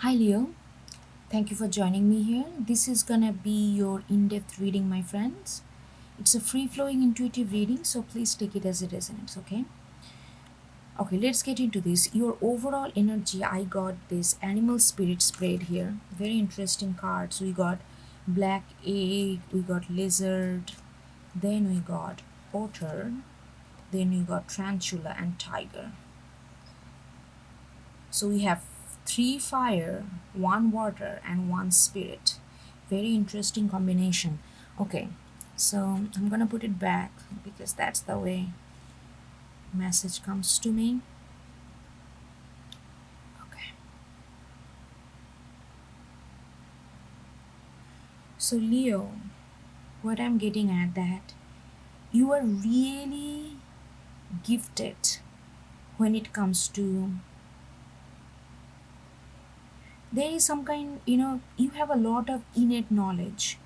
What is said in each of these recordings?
Hi Leo, thank you for joining me here. This is gonna be your in depth reading, my friends. It's a free flowing intuitive reading, so please take it as it resonates, okay? Okay, let's get into this. Your overall energy, I got this animal spirit spread here. Very interesting cards. We got black egg, we got lizard, then we got otter, then we got tarantula and tiger. So we have three fire, one water, and one spirit. Very interesting combination. Okay, so I'm gonna put it back because that's the way message comes to me. Okay, so Leo, what I'm getting at that you are really gifted when it comes to there is some kind, you have a lot of innate knowledge,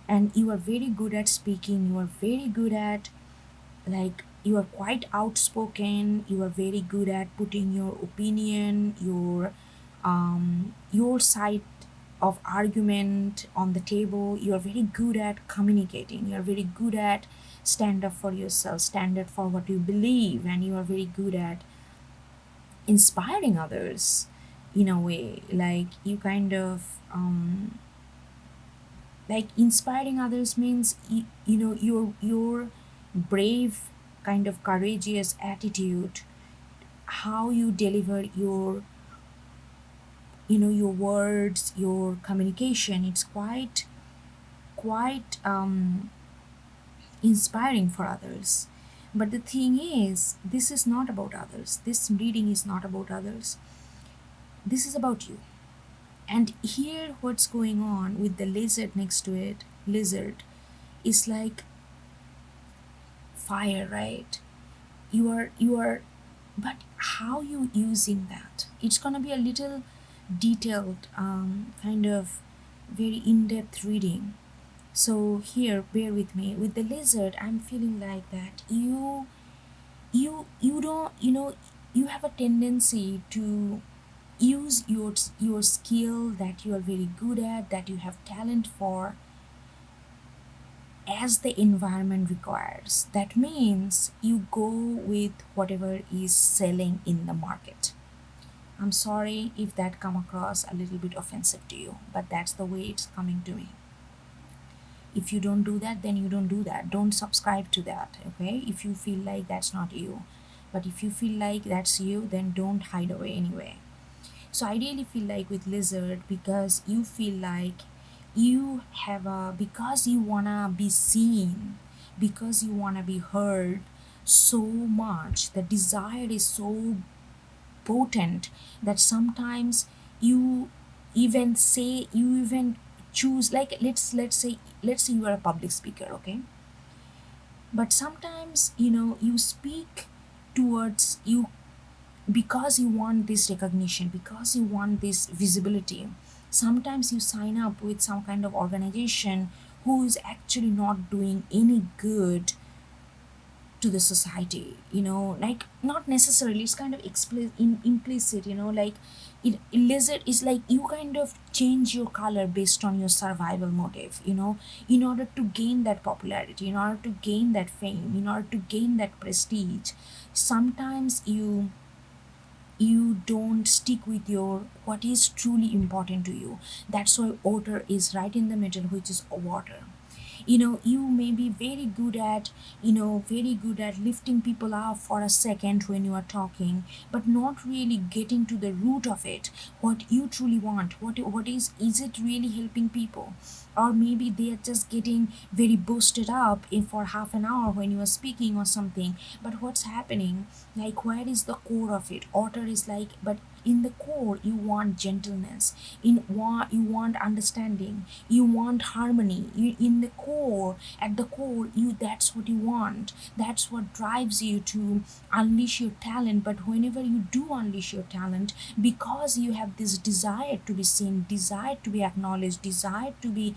and you are very good at speaking, you are very good at, like, you are quite outspoken, you are very good at putting your opinion, your side of argument on the table. You are very good at communicating, you are very good at stand up for yourself, stand up for what you believe, and you are very good at inspiring others in a way, like you kind of like inspiring others means your brave kind of courageous attitude, how you deliver your words, your communication, it's quite inspiring for others. But the thing is, this is not about others, this reading is not about others, this is about you. And here what's going on with the lizard next to it, lizard is like fire, right? You are but how you using that, it's gonna be a little detailed, kind of very in-depth reading. So here, bear with me with the lizard. I'm feeling like that you don't, you have a tendency to use your skill that you are very good at, that you have talent for, as the environment requires. That means you go with whatever is selling in the market. I'm sorry if that come across a little bit offensive to you, but that's the way it's coming to me. If you don't do that, then you don't do that. Don't subscribe to that, okay? If you feel like that's not you. But if you feel like that's you, then don't hide away anyway. So I really feel like with lizard, because you feel like you have a, because you wanna be seen, because you wanna be heard so much, the desire is so potent that sometimes you you even choose, like, let's say you are a public speaker, okay? But sometimes you speak towards you because you want this recognition, because you want this visibility. Sometimes you sign up with some kind of organization who is actually not doing any good to the society, like, not necessarily, it's kind of implicit, like illicit is like you kind of change your color based on your survival motive, in order to gain that popularity, in order to gain that fame, in order to gain that prestige. Sometimes you don't stick with your what is truly important to you. That's why otter is right in the middle, which is water. You may be very good at lifting people up for a second when you are talking, but not really getting to the root of it, what you truly want, what is it really helping people? Or maybe they are just getting very boosted up in for half an hour when you are speaking or something. But what's happening, like, where is the core of it? Otter is like, but in the core you want gentleness, you want understanding, you want harmony, in the core, at the core, that's what you want, that's what drives you to unleash your talent. But whenever you do unleash your talent, because you have this desire to be seen, desire to be acknowledged, desire to be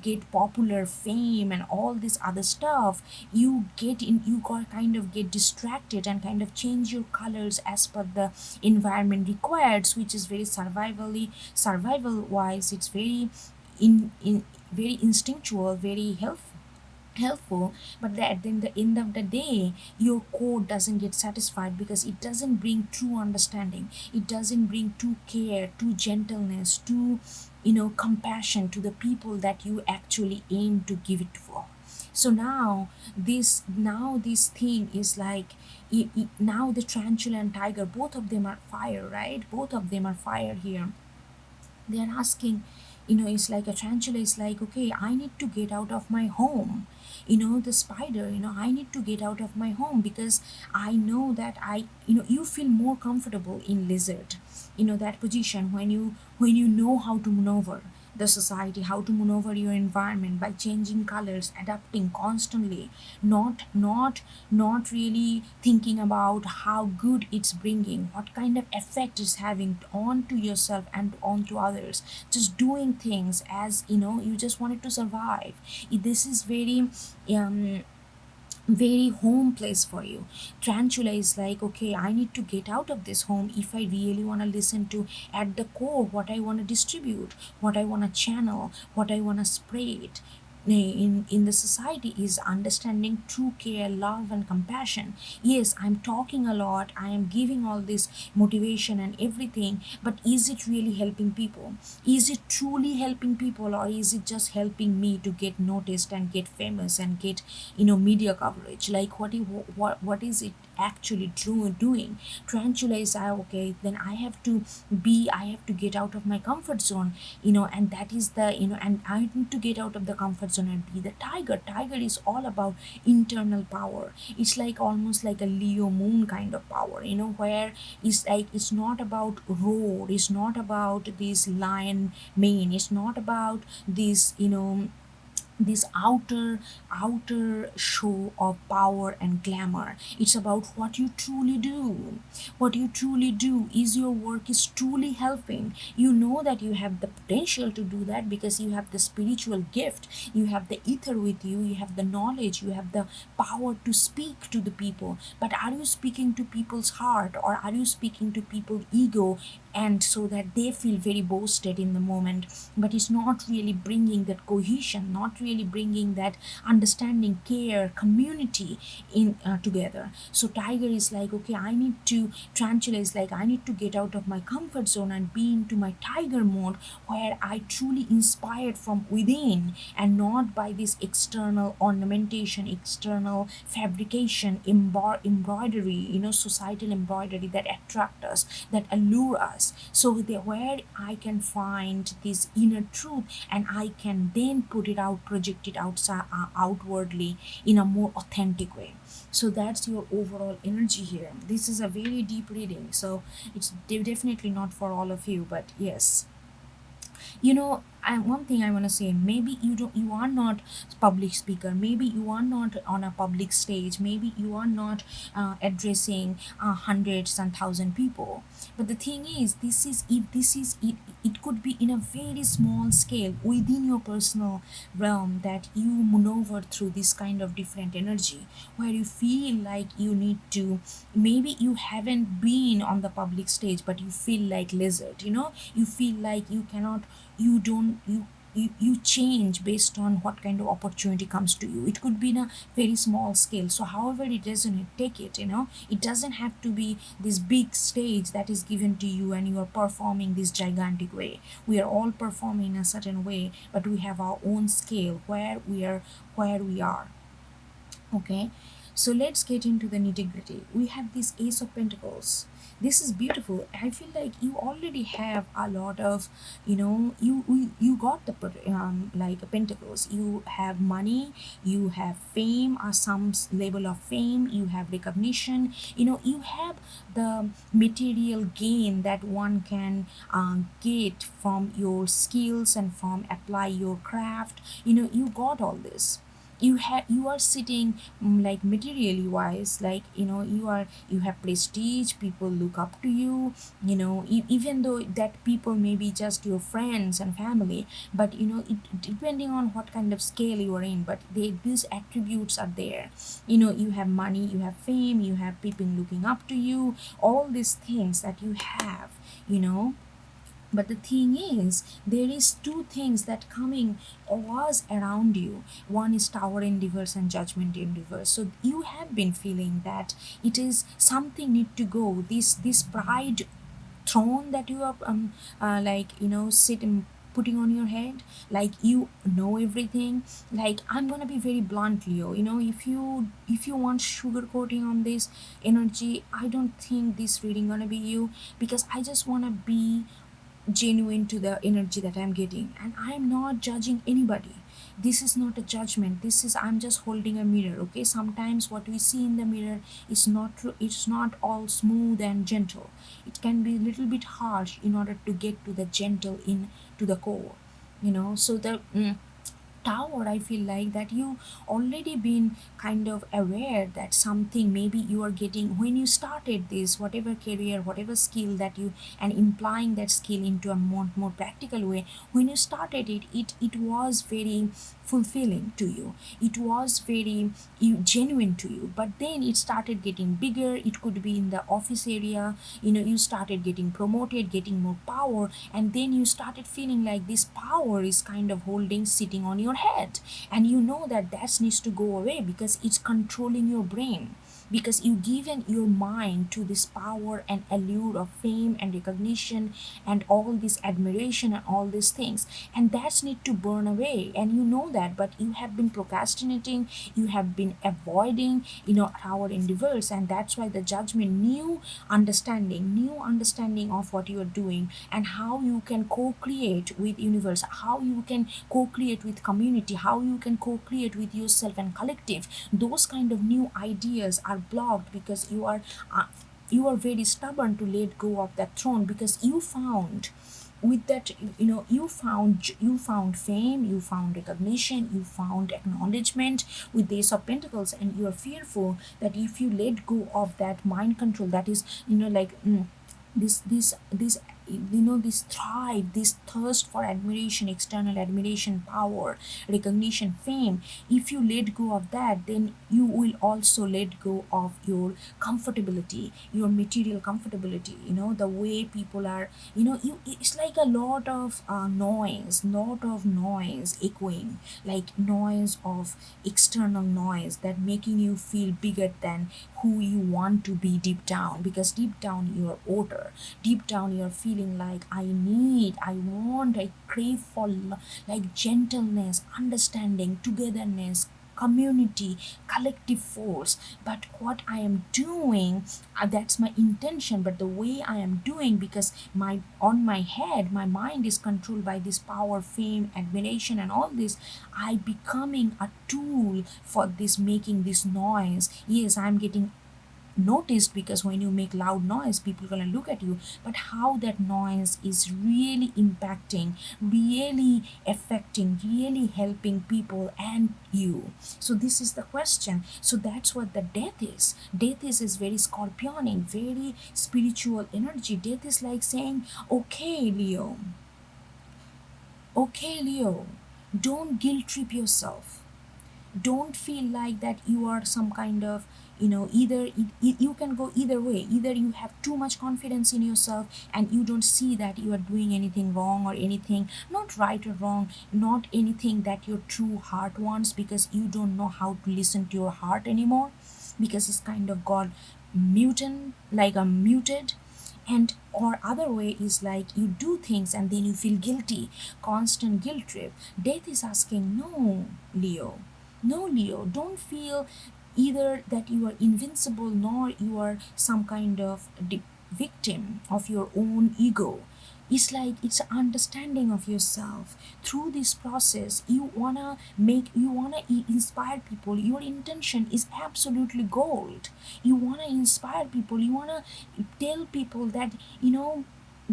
get popular, fame, and all this other stuff, you got kind of get distracted and kind of change your colors as per the environment requires, which is very survival wise, it's very in very instinctual, very helpful, but that then the end of the day your core doesn't get satisfied because it doesn't bring true understanding, it doesn't bring true care, true gentleness, true compassion to the people that you actually aim to give it for. So now this thing is like, now the tarantula and tiger, both of them are fire, right? Both of them are fire here. They are asking, it's like a tarantula is like, okay, I need to get out of my home. The spider, I need to get out of my home because I know that you feel more comfortable in lizard, that position when you know how to maneuver the society, how to maneuver your environment by changing colors, adapting constantly, not really thinking about how good it's bringing, what kind of effect it's having on to yourself and on to others, just doing things as you just wanted to survive. This is very home place for you. Tarantula is like, okay, I need to get out of this home if I really want to listen to at the core what I want to distribute, what I want to channel, what I want to spread in the society is understanding true care, love and compassion. Yes, I'm talking a lot, I am giving all this motivation and everything, but is it really helping people? Is it truly helping people, or is it just helping me to get noticed and get famous and get media coverage? Like what is it actually doing? Tarantula is, okay, then I have to get out of my comfort zone, and that is the and I need to get out of the comfort zone and be the tiger. Tiger is all about internal power. It's like almost like a Leo moon kind of power, where it's like, it's not about roar, it's not about this lion mane, it's not about this outer show of power and glamour. It's about what you truly do. What you truly do is your work is truly helping. You know that you have the potential to do that because you have the spiritual gift, you have the ether with you, you have the knowledge, you have the power to speak to the people. But are you speaking to people's heart, or are you speaking to people's ego, and so that they feel very boasted in the moment, but it's not really bringing that cohesion, not really bringing that understanding, care, community in together. So tiger is like, okay, I need to tarantula is like, I need to get out of my comfort zone and be into my tiger mode, where I truly inspired from within and not by this external ornamentation, external fabrication, embroidery, societal embroidery that attract us, that allure us. So where I can find this inner truth, and I can then put it out, project it outside, outwardly in a more authentic way. So that's your overall energy here. This is a very deep reading, so it's definitely not for all of you, but yes. One thing I want to say, maybe you are not public speaker, maybe you are not on a public stage, maybe you are not addressing hundreds and thousand people. But the thing is, it could be in a very small scale within your personal realm that you maneuver through this kind of different energy, where you feel like you need to, maybe you haven't been on the public stage, but you feel like lizard, you feel like you cannot, you don't you change based on what kind of opportunity comes to you. It could be in a very small scale, so however it resonate, take it. It doesn't have to be this big stage that is given to you and you are performing this gigantic way. We are all performing in a certain way, but we have our own scale where we are. Okay, so let's get into the nitty gritty. We have this Ace of Pentacles. This is beautiful. I feel like you already have a lot of, you got the like Pentacles. You have money, you have fame, or some level of fame. You have recognition. You have the material gain that one can get from your skills and from apply your craft. You got all this. you are sitting, like materially wise, like you have prestige, people look up to you, even though that people may be just your friends and family, but depending on what kind of scale you are in, but these attributes are there. You have money, you have fame, you have people looking up to you, all these things that you have, you know but the thing is, there is two things that coming was around you. One is tower in reverse and judgment in reverse. So you have been feeling that it is something need to go. This pride throne that you are sitting putting on your head, like everything. Like, I'm gonna be very blunt, Leo. If you want sugar coating on this energy, I don't think this reading gonna be you, because I just wanna be genuine to the energy that I'm getting, and I'm not judging anybody. This is not a judgment, this is, I'm just holding a mirror. Okay, sometimes what we see in the mirror is not true, it's not all smooth and gentle. It can be a little bit harsh in order to get to the gentle in to the core. So the tower, I feel like that you already been kind of aware that something maybe you are getting when you started this whatever career, whatever skill that you, and implying that skill into a more practical way. When you started it was very fulfilling to you, it was very genuine to you, but then it started getting bigger. It could be in the office area, you started getting promoted, getting more power, and then you started feeling like this power is kind of holding sitting on your head, and that needs to go away because it's controlling your brain, because you given your mind to this power and allure of fame and recognition and all this admiration and all these things, and that's need to burn away, and that, but you have been procrastinating, you have been avoiding, our endeavors, and that's why the judgment, new understanding of what you are doing, and how you can co-create with universe, how you can co-create with community, how you can co-create with yourself and collective. Those kind of new ideas are blocked because you are very stubborn to let go of that throne, because you found with that, you found fame, you found recognition, you found acknowledgement with the Ace of Pentacles, and you are fearful that if you let go of that mind control, that is, this thrive, this thirst for admiration, external admiration, power, recognition, fame, if you let go of that, then you will also let go of your comfortability, your material comfortability, the way people are, it's like a lot of noise echoing, like noise of external noise that making you feel bigger than who you want to be deep down, because deep down you're older, deep down you're feeling like I crave for like gentleness, understanding, togetherness, community, collective force. But what I am doing, that's my intention, but the way I am doing, because my head, my mind is controlled by this power, fame, admiration, and all this, I becoming a tool for this, making this noise. Yes, I'm getting noticed, because when you make loud noise, people are gonna look at you, but how that noise is really impacting, really affecting, really helping people and you. So this is the question. So that's what the death is very scorpionic, very spiritual energy. Death is like saying, okay Leo, don't guilt trip yourself. Don't feel like that you are some kind of, either you can go either way. Either you have too much confidence in yourself and you don't see that you are doing anything wrong, or anything not right or wrong, not anything that your true heart wants, because you don't know how to listen to your heart anymore, because it's kind of got mutant, like a muted. And or other way is like you do things and then you feel guilty, constant guilt trip. Death is asking, no Leo, don't feel either that you are invincible, nor you are some kind of victim of your own ego. It's like it's an understanding of yourself. Through this process, you wanna inspire people. Your intention is absolutely gold. You wanna inspire people, you wanna tell people that, you know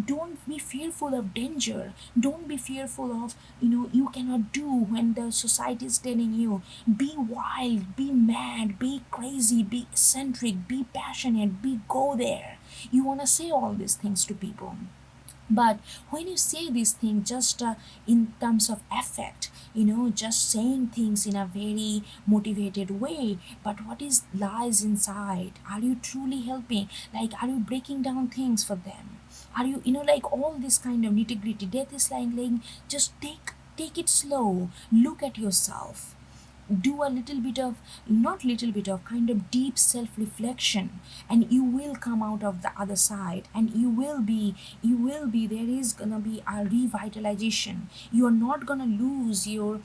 don't be fearful of danger. Don't be fearful of, you cannot do when the society is telling you be wild, be mad, be crazy, be eccentric, be passionate, be go there. You want to say all these things to people, but when you say these things just in terms of affect, just saying things in a very motivated way, but what is lies inside? Are you truly helping? Like, are you breaking down things for them? Are you, like all this kind of nitty gritty? Death is like just take it slow. Look at yourself, do a little bit of, not little bit of, kind of deep self-reflection, and you will come out of the other side, and you will be there is gonna be a revitalization. You are not gonna lose your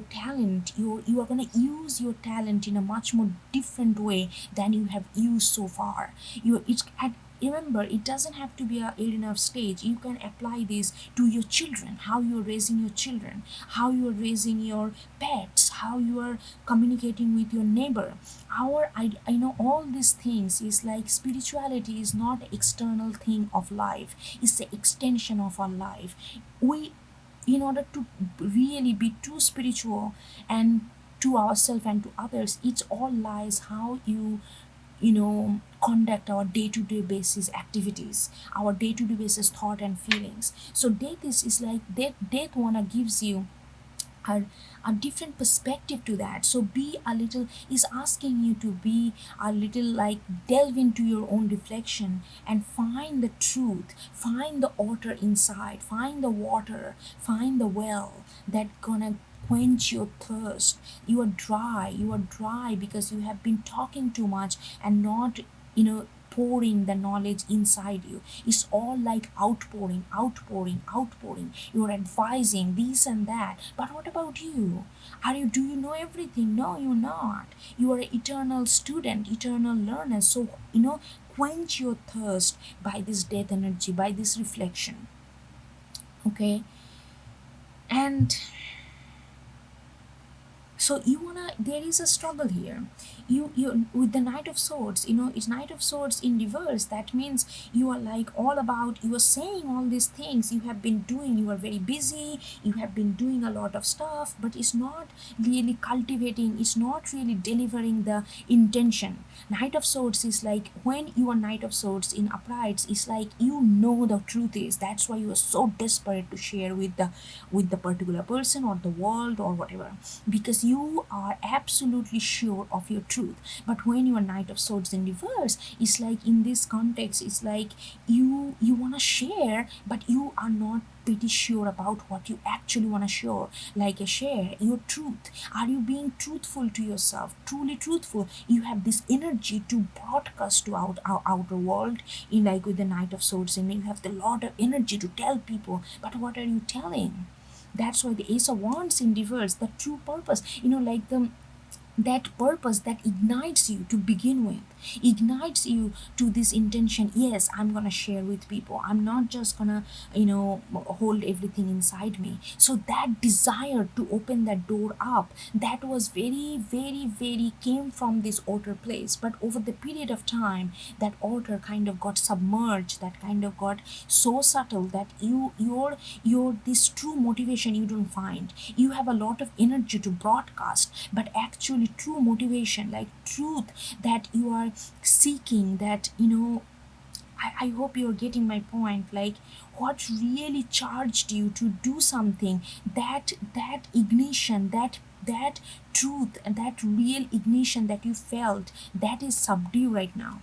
talent. You are gonna use your talent in a much more different way than you have used so far. You it's at Remember, it doesn't have to be a arena of stage. You can apply this to your children, how you're raising your children, how you're raising your pets, how you are communicating with your neighbor. I know all these things is like spirituality is not external thing of life. It's the extension of our life. We, in order to really be too spiritual and to ourselves and to others, it's all lies how conduct our day-to-day basis activities, our day-to-day basis thought and feelings. So death is like death wanna gives you a, a different perspective to that. So be a little, is asking you to be a little, like delve into your own reflection and find the truth, find the otter inside, find the water, find the well that gonna quench your thirst. You are dry because you have been talking too much and not, pouring the knowledge inside you. It's all like outpouring, outpouring, outpouring. You're advising this and that, but what about you? Do you know everything? No, you're not. You are an eternal student, eternal learner. So, quench your thirst by this death energy, by this reflection. Okay. And so you wanna, there is a struggle here. You with the knight of swords, it's knight of swords in reverse. That means you are like all about, you are saying all these things you have been doing, you are very busy, you have been doing a lot of stuff, but it's not really cultivating, it's not really delivering the intention. Knight of swords is like, when you are knight of swords in uprights, it's like the truth is, that's why you are so desperate to share with the particular person or the world or whatever, because you are absolutely sure of your truth. But when you are knight of swords in reverse, it's like, in this context, it's like you want to share, but you are not pretty sure about what you actually want to share. Like, share your truth. Are you being truthful to yourself, truly truthful? You have this energy to broadcast to our outer world, in like with the knight of swords, and you have the lot of energy to tell people, but what are you telling? That's why the ace of wands in reverse, the true purpose, like that purpose that ignites you to begin with, ignites you to this intention. Yes, I'm gonna share with people, I'm not just gonna hold everything inside me. So that desire to open that door up, that was very, very, very came from this outer place. But over the period of time, that outer kind of got submerged, that kind of got so subtle that your this true motivation you don't find. You have a lot of energy to broadcast, but actually true motivation, like truth that you are seeking, that I hope you're getting my point. Like, what really charged you to do something, that ignition, that truth, and that real ignition that you felt, that is subdued right now.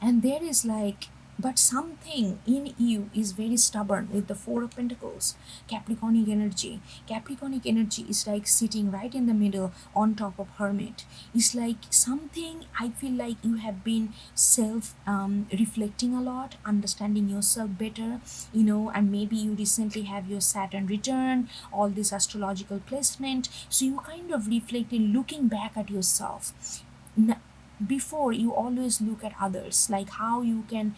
And there is like, but something in you is very stubborn with the four of pentacles, capricornic energy is like sitting right in the middle on top of hermit. It's like something, I feel like you have been self reflecting a lot, understanding yourself better, and maybe you recently have your Saturn return, all this astrological placement, so you kind of reflecting, looking back at yourself. Before, you always look at others, like how you can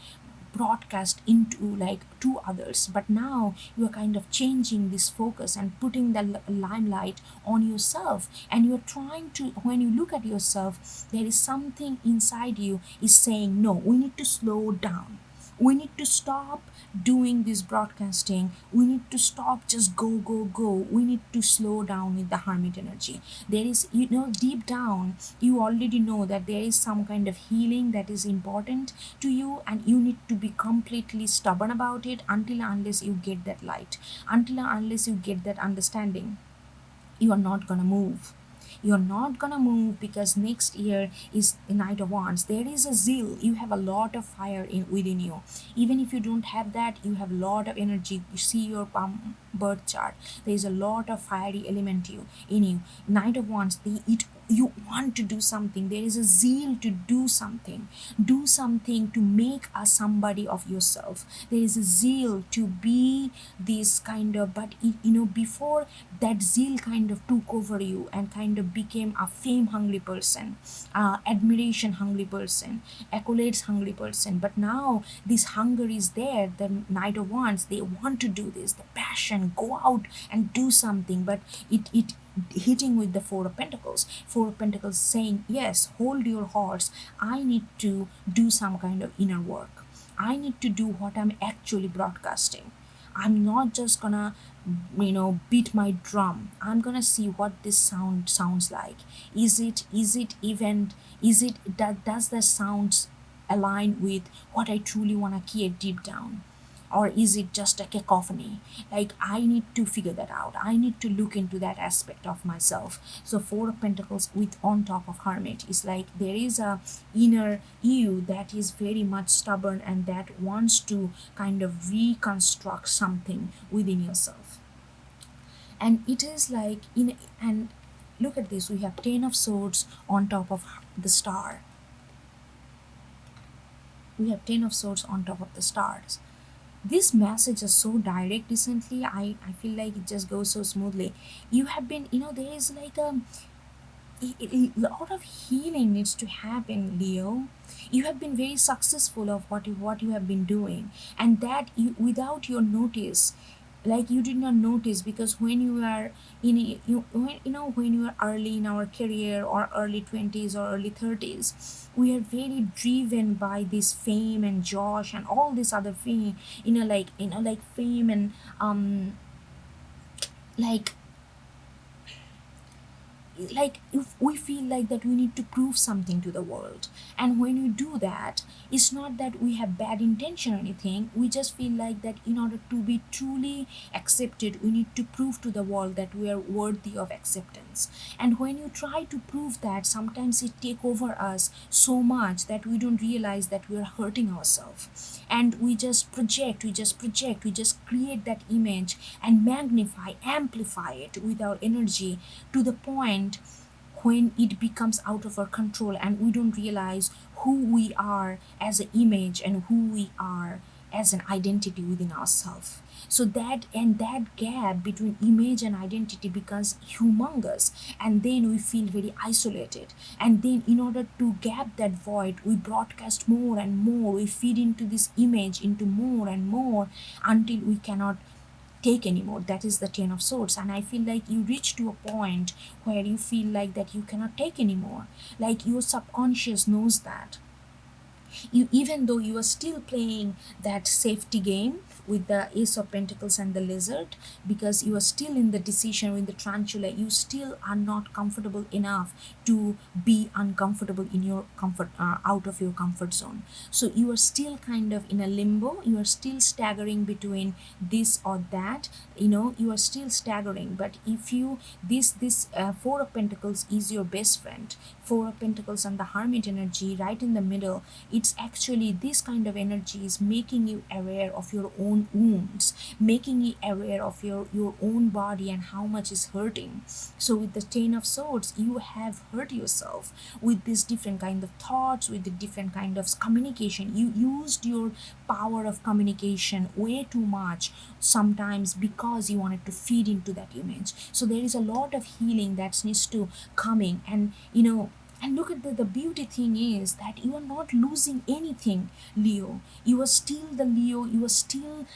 broadcast into, like, to others, but now you are kind of changing this focus and putting the limelight on yourself, and you're trying to, when you look at yourself, there is something inside you is saying, no, we need to slow down, We need to stop doing this broadcasting. We need to stop just go, go, go. We need to slow down with the hermit energy. There is, deep down, you already know that there is some kind of healing that is important to you, and you need to be completely stubborn about it until and unless you get that light, until and unless you get that understanding. You are not gonna move. You're not gonna move because next year is the Knight of Wands. There is a zeal. You have a lot of fire within you. Even if you don't have that, you have a lot of energy. You see your birth chart. There is a lot of fiery element in you. Knight of Wands. You want to do something. There is a zeal to do something. Do something to make a somebody of yourself. There is a zeal to be this kind of, but before that zeal kind of took over you and kind of became a fame hungry person, admiration hungry person, accolades hungry person. But now this hunger is there. The Knight of Wands, they want to do this, the passion, go out and do something. But it hitting with the Four of Pentacles. Four of Pentacles saying, yes, hold your horse. I need to do some kind of inner work. I need to do what I'm actually broadcasting. I'm not just gonna beat my drum. I'm gonna see what this sound sounds like. Is it even, does the sounds align with what I truly want to create deep down, or is it just a cacophony? Like, I need to figure that out. I need to look into that aspect of myself. So Four of Pentacles with on top of Hermit is like there is a inner you that is very much stubborn and that wants to kind of reconstruct something within yourself. And it is like and look at this, we have Ten of Swords on top of the star. We have Ten of Swords on top of the stars. This message is so direct recently. I feel like it just goes so smoothly. You have been, there is like a lot of healing needs to happen, Leo. You have been very successful of what you have been doing, and that you, without your notice, like you did not notice, because when you are in when you are early in our career or early 20s or early 30s, we are very driven by this fame and josh and all this other fame, like fame and like if we feel like that we need to prove something to the world. And when you do that, it's not that we have bad intention or anything. We just feel like that in order to be truly accepted, we need to prove to the world that we are worthy of acceptance. And when you try to prove that, sometimes it take over us so much that we don't realize that we are hurting ourselves, and we just project, we just create that image and magnify, amplify it with our energy to the point when it becomes out of our control and we don't realize who we are as an image and who we are as an identity within ourselves. So that gap between image and identity becomes humongous, and then we feel very isolated. And then in order to gap that void, we broadcast more and more, we feed into this image into more and more until we cannot take anymore. That is the Ten of Swords. And I feel like you reach to a point where you feel like that you cannot take anymore. Like your subconscious knows that you, even though you are still playing that safety game with the Ace of Pentacles and the Lizard, because you are still in the decision with the Tarantula, you still are not comfortable enough to be uncomfortable in your comfort, out of your comfort zone. So you are still kind of in a limbo. You are still staggering between this or that. You are still staggering. But if you this Four of Pentacles is your best friend. Four of Pentacles and the Hermit energy right in the middle, it's actually this kind of energy is making you aware of your own wounds, making you aware of your own body and how much is hurting. So with the Ten of Swords, you have hurt yourself with this different kind of thoughts, with the different kind of communication. You used your power of communication way too much sometimes because you wanted to feed into that image. So there is a lot of healing that needs to coming. And look at the beauty thing is that you are not losing anything, Leo. You are still the Leo. You are still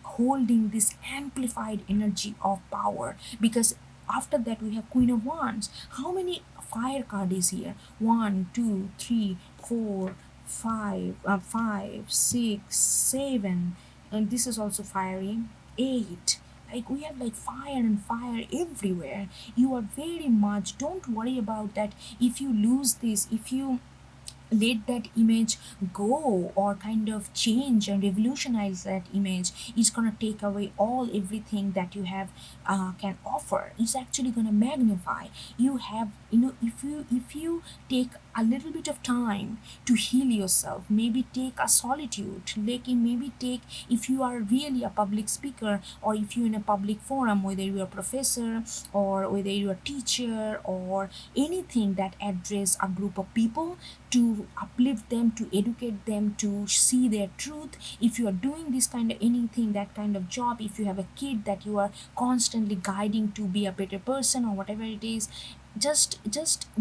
holding this amplified energy of power, because after that we have Queen of Wands. How many fire card is here? 1, 2, 3, 4, Five, 6, 7, and this is also fiery. 8. Like we have like fire and fire everywhere. You are very much, don't worry about that. If you lose this, if you let that image go or kind of change and revolutionize that image, it's gonna take away all everything that you have can offer. It's actually gonna magnify. You have, if you take a little bit of time to heal yourself, maybe take a solitude, like maybe take, if you are really a public speaker, or if you're in a public forum, whether you're a professor or whether you're a teacher or anything that address a group of people, to uplift them, to educate them, to see their truth. If you are doing this kind of anything, that kind of job, if you have a kid that you are constantly guiding to be a better person or whatever it is, just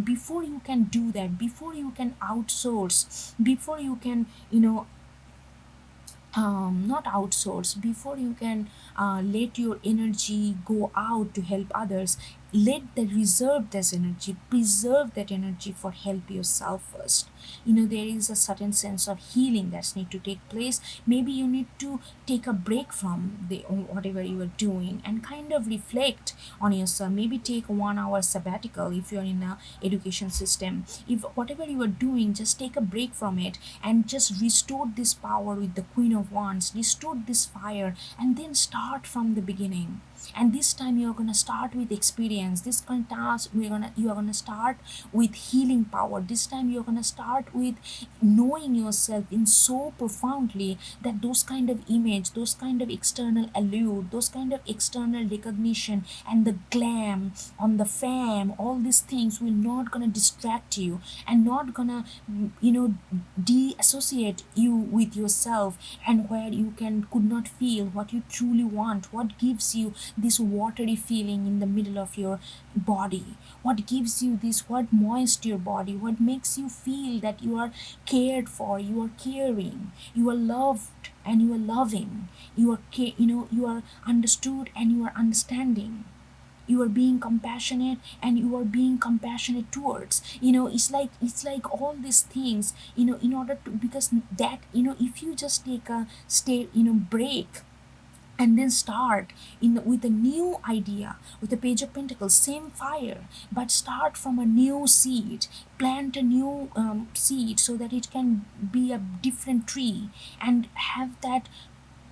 before you can do that, before you can outsource, before you can, not outsource, before you can let your energy go out to help others, let the reserve this energy, preserve that energy for help yourself first. There is a certain sense of healing that's need to take place. Maybe you need to take a break from the whatever you are doing and kind of reflect on yourself. Maybe take 1 hour sabbatical if you're in a education system. If whatever you are doing, just take a break from it and just restore this power with the Queen of Wands, restore this fire, and then start from the beginning. And this time you're gonna start with experience. This kind of task you are gonna start with healing power. This time you're gonna start with knowing yourself in so profoundly that those kind of image, those kind of external allure, those kind of external recognition and the glam on the fam, all these things will not gonna distract you and not gonna, de-associate you with yourself, and where you could not feel what you truly want, what gives you this watery feeling in the middle of your body, what gives you this, what moist your body, what makes you feel that you are cared for, you are caring, you are loved and you are loving, you are understood and you are understanding, you are being compassionate and you are being compassionate towards, it's like all these things, in order to, because that, if you just take a stay, break, and then start with a new idea, with a page of pentacles, same fire, but start from a new seed, plant a new seed so that it can be a different tree and have that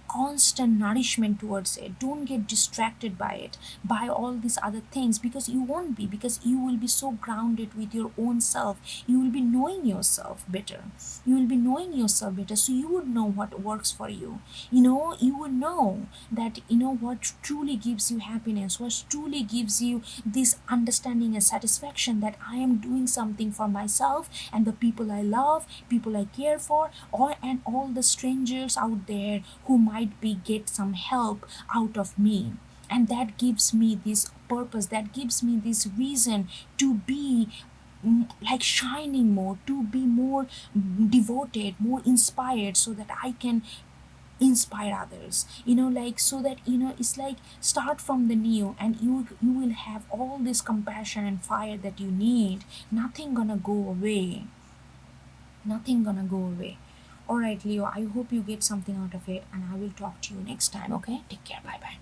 constant nourishment towards it. Don't get distracted by it, by all these other things, because you won't be, because you will be so grounded with your own self. You will be knowing yourself better. You will be knowing yourself better, so you would know what works for you. You would know that, what truly gives you happiness, what truly gives you this understanding and satisfaction that I am doing something for myself and the people I love, people I care for, and all the strangers out there who might be get some help out of me. And that gives me this purpose, that gives me this reason to be, like shining more, to be more devoted, more inspired, so that I can inspire others, like, so that, it's like start from the new, and you will have all this compassion and fire that you need. Nothing gonna go away, nothing gonna go away. All right, Leo, I hope you get something out of it, and I will talk to you next time. Okay, take care. Bye bye.